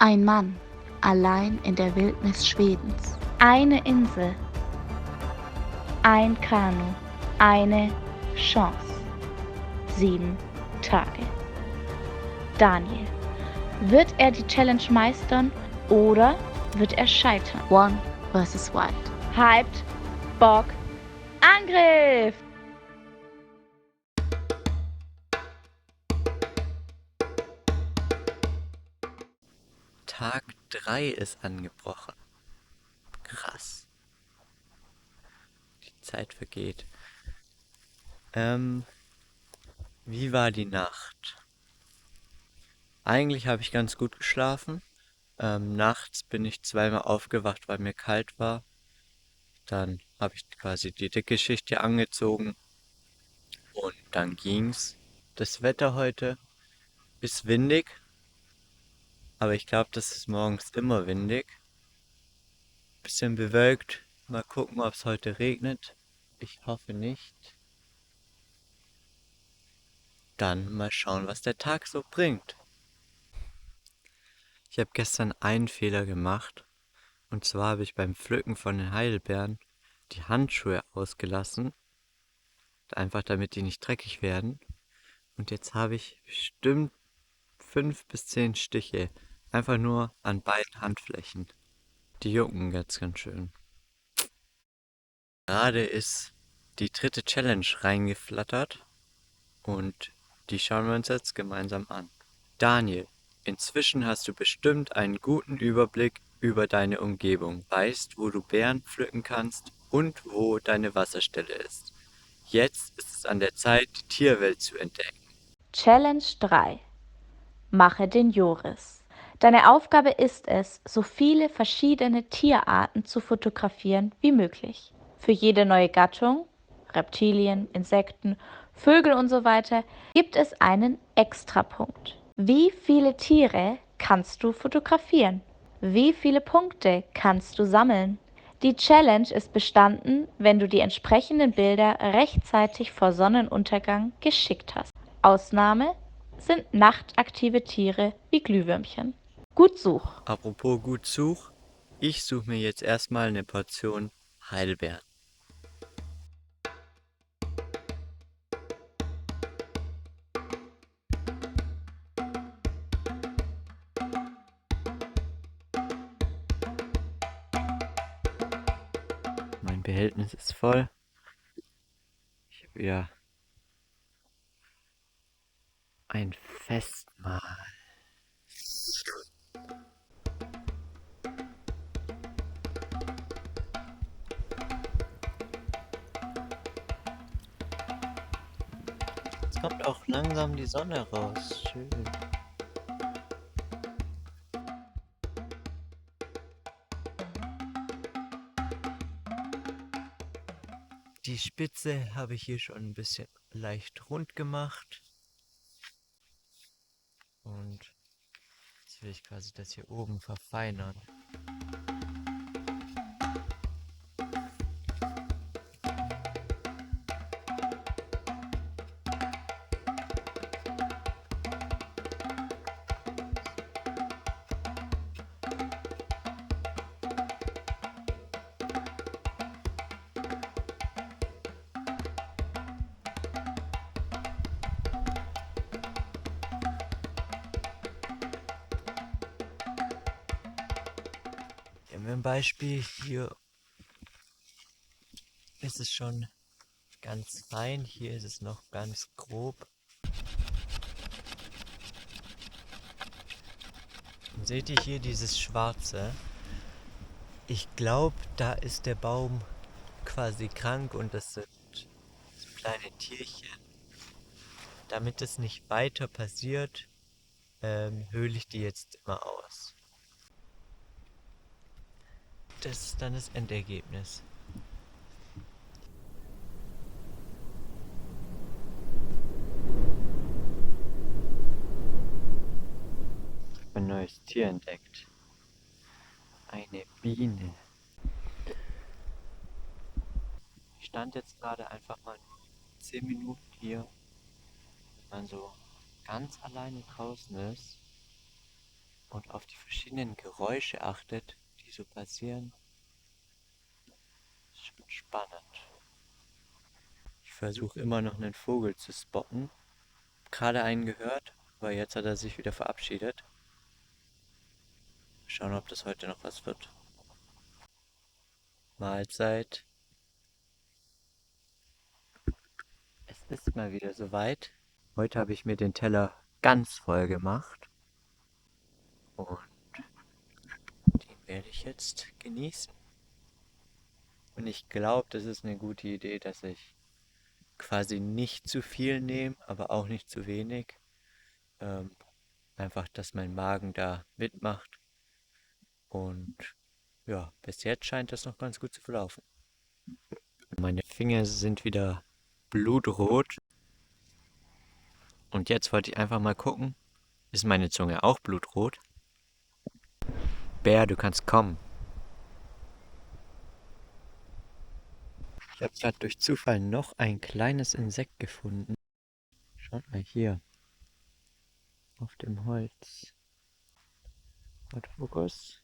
Ein Mann, allein in der Wildnis Schwedens. Eine Insel, ein Kanu, eine Chance. 7 Tage. Daniel. Wird er die Challenge meistern oder wird er scheitern? One versus Wild. Hyped, Bock, Angriff! Tag 3 ist angebrochen. Krass. Die Zeit vergeht. Wie war die Nacht? Eigentlich habe ich ganz gut geschlafen. Nachts bin ich zweimal aufgewacht, weil mir kalt war. Dann habe ich quasi die dicke Schicht hier angezogen und dann ging's. Das Wetter heute ist windig, aber ich glaube, das ist morgens immer windig. Bisschen bewölkt. Mal gucken, ob es heute regnet. Ich hoffe nicht. Dann mal schauen, was der Tag so bringt. Ich habe gestern einen Fehler gemacht. Und zwar habe ich beim Pflücken von den Heidelbeeren die Handschuhe ausgelassen. Einfach damit die nicht dreckig werden. Und jetzt habe ich bestimmt 5 bis 10 Stiche. Einfach nur an beiden Handflächen. Die jucken jetzt ganz schön. Gerade ist die dritte Challenge reingeflattert. Und die schauen wir uns jetzt gemeinsam an. Daniel, inzwischen hast du bestimmt einen guten Überblick über deine Umgebung, weißt, wo du Beeren pflücken kannst und wo deine Wasserstelle ist. Jetzt ist es an der Zeit, die Tierwelt zu entdecken. Challenge 3. Mache den Joris. Deine Aufgabe ist es, so viele verschiedene Tierarten zu fotografieren wie möglich. Für jede neue Gattung, Reptilien, Insekten, Vögel und so weiter, gibt es einen Extrapunkt. Wie viele Tiere kannst du fotografieren? Wie viele Punkte kannst du sammeln? Die Challenge ist bestanden, wenn du die entsprechenden Bilder rechtzeitig vor Sonnenuntergang geschickt hast. Ausnahme sind nachtaktive Tiere wie Glühwürmchen. Gut such. Apropos gut such, ich suche mir jetzt erstmal eine Portion Heidelbeeren. Mein Behältnis ist voll. Ich habe wieder ein Festmahl. Jetzt kommt auch langsam die Sonne raus. Schön. Die Spitze habe ich hier schon ein bisschen leicht rund gemacht. Und jetzt will ich quasi das hier oben verfeinern. Hier haben wir ein Beispiel. Hier ist es schon ganz fein. Hier ist es noch ganz grob. Und seht ihr hier dieses Schwarze? Ich glaube, da ist der Baum quasi krank und das sind so kleine Tierchen. Damit es nicht weiter passiert, höhle ich die jetzt immer aus. Das ist dann das Endergebnis. Ich habe ein neues Tier entdeckt. Eine Biene. Ich stand jetzt gerade einfach mal 10 Minuten hier, wenn man so ganz alleine draußen ist. und auf die verschiedenen Geräusche achtet, die so passieren. Ist schon spannend. Ich versuche immer noch einen Vogel zu spotten. Gerade einen gehört, aber jetzt hat er sich wieder verabschiedet. Schauen, ob das heute noch was wird. Mahlzeit. Es ist mal wieder soweit. Heute habe ich mir den Teller ganz voll gemacht und den werde ich jetzt genießen. Und ich glaube, das ist eine gute Idee, dass ich quasi nicht zu viel nehme, aber auch nicht zu wenig. Ähm, Einfach, dass mein Magen da mitmacht. Und ja, bis jetzt scheint das noch ganz gut zu verlaufen. Meine Finger sind wieder blutrot. Und jetzt wollte ich einfach mal gucken, ist meine Zunge auch blutrot? Bär, du kannst kommen. Ich habe gerade durch Zufall noch ein kleines Insekt gefunden. Schaut mal hier auf dem Holz. Warte, Fokus.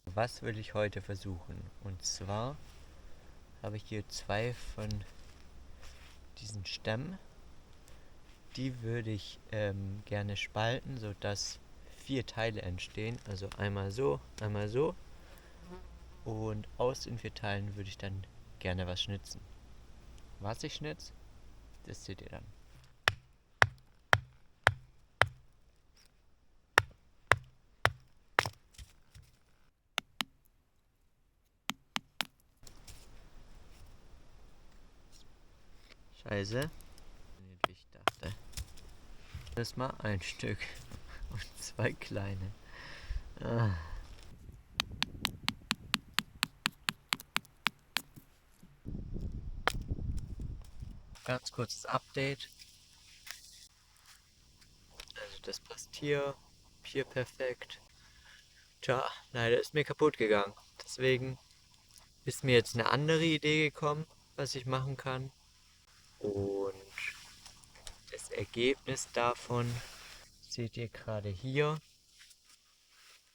Was will ich heute versuchen? Und zwar habe ich hier zwei von diesen Stämmen. Die würde ich gerne spalten, sodass 4 Teile entstehen. Also einmal so, einmal so. Und aus den 4 Teilen würde ich dann gerne was schnitzen. Was ich schnitze, das seht ihr dann. Scheiße. Nicht wie ich dachte. Das mal ein Stück und 2 kleine. Ah. Ganz kurzes Update. Also das passt hier perfekt. Tja, leider ist mir kaputt gegangen. Deswegen ist mir jetzt eine andere Idee gekommen, was ich machen kann. Und das Ergebnis davon seht ihr gerade hier.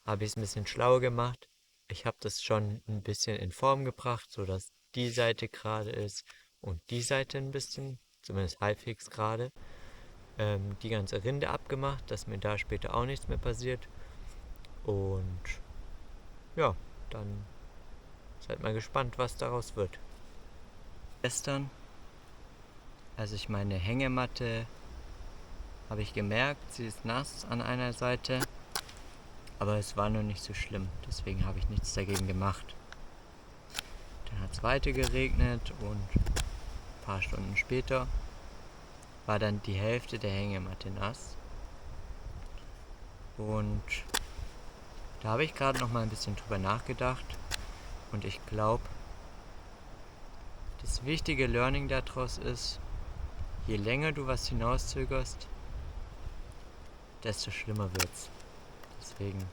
Habe ich es ein bisschen schlau gemacht. Ich habe das schon ein bisschen in Form gebracht, sodass die Seite gerade ist und die Seite ein bisschen, zumindest halbwegs gerade. Die ganze Rinde abgemacht, dass mir da später auch nichts mehr passiert. Und ja, dann seid mal gespannt, was daraus wird. Gestern, als ich meine Hängematte, habe ich gemerkt, sie ist nass an einer Seite, aber es war noch nicht so schlimm, deswegen habe ich nichts dagegen gemacht. Dann hat es weiter geregnet und ein paar Stunden später war dann die Hälfte der Hängematte nass. Und da habe ich gerade noch mal ein bisschen drüber nachgedacht und ich glaube, das wichtige Learning daraus ist, je länger du was hinauszögerst, desto schlimmer wird's. Deswegen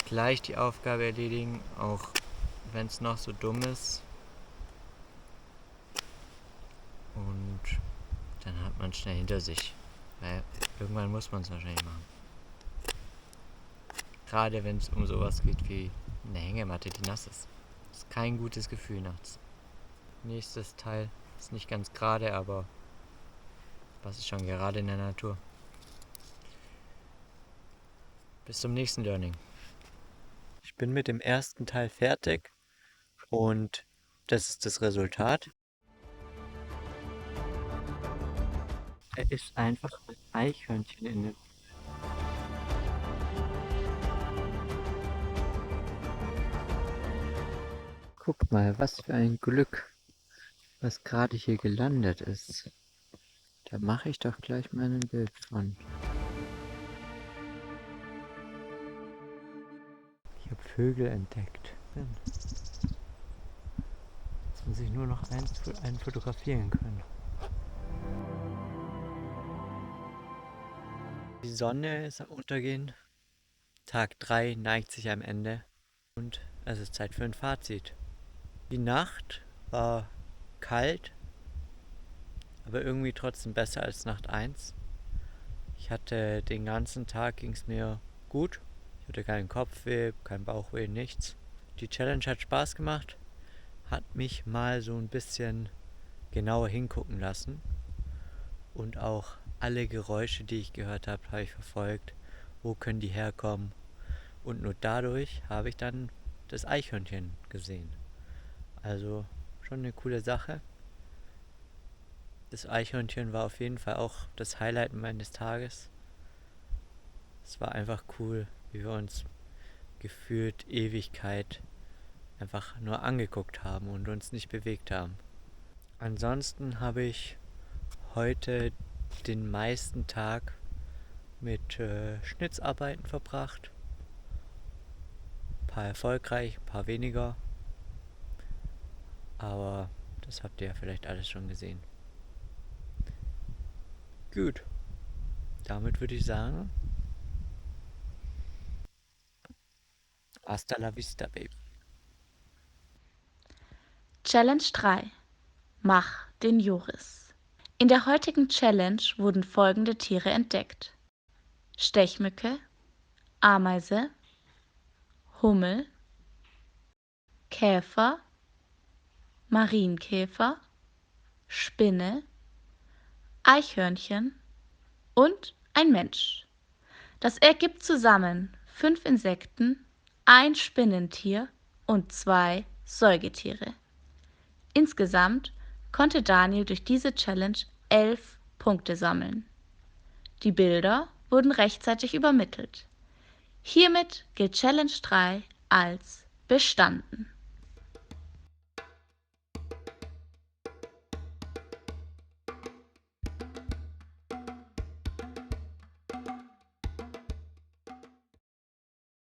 gleich die Aufgabe erledigen, auch wenn es noch so dumm ist. Und dann hat man es schnell hinter sich. Weil irgendwann muss man es wahrscheinlich machen. Gerade wenn es um sowas geht wie eine Hängematte, die nass ist. Das ist kein gutes Gefühl nachts. Nächstes Teil ist nicht ganz gerade, aber was ist schon gerade in der Natur? Bis zum nächsten Learning. Ich bin mit dem ersten Teil fertig und das ist das Resultat. Er ist einfach ein Eichhörnchen in dem. Guck mal, was für ein Glück, was gerade hier gelandet ist. Da mache ich doch gleich mal ein Bild von. Ich habe Vögel entdeckt. Jetzt muss ich nur noch einen fotografieren können. Die Sonne ist am Untergehen. Tag 3 neigt sich am Ende. Und es ist Zeit für ein Fazit. Die Nacht war kalt, aber irgendwie trotzdem besser als Nacht 1. Ich hatte den ganzen Tag, ging es mir gut. Ich hatte keinen Kopfweh, kein Bauchweh, nichts. Die Challenge hat Spaß gemacht, hat mich mal so ein bisschen genauer hingucken lassen. Und auch alle Geräusche, die ich gehört habe ich verfolgt. Wo können die herkommen? Und nur dadurch habe ich dann das Eichhörnchen gesehen. Also schon eine coole Sache. Das Eichhörnchen war auf jeden Fall auch das Highlight meines Tages. Es war einfach cool, wie wir uns gefühlt Ewigkeit einfach nur angeguckt haben und uns nicht bewegt haben. Ansonsten habe ich heute den meisten Tag mit Schnitzarbeiten verbracht. Ein paar erfolgreich, ein paar weniger. Aber das habt ihr ja vielleicht alles schon gesehen. Gut, damit würde ich sagen, hasta la vista, Baby. Challenge 3. Mach den Joris. In der heutigen Challenge wurden folgende Tiere entdeckt: Stechmücke, Ameise, Hummel, Käfer, Marienkäfer, Spinne, Eichhörnchen und ein Mensch. Das ergibt zusammen 5 Insekten, ein Spinnentier und 2 Säugetiere. Insgesamt konnte Daniel durch diese Challenge 11 Punkte sammeln. Die Bilder wurden rechtzeitig übermittelt. Hiermit gilt Challenge 3 als bestanden.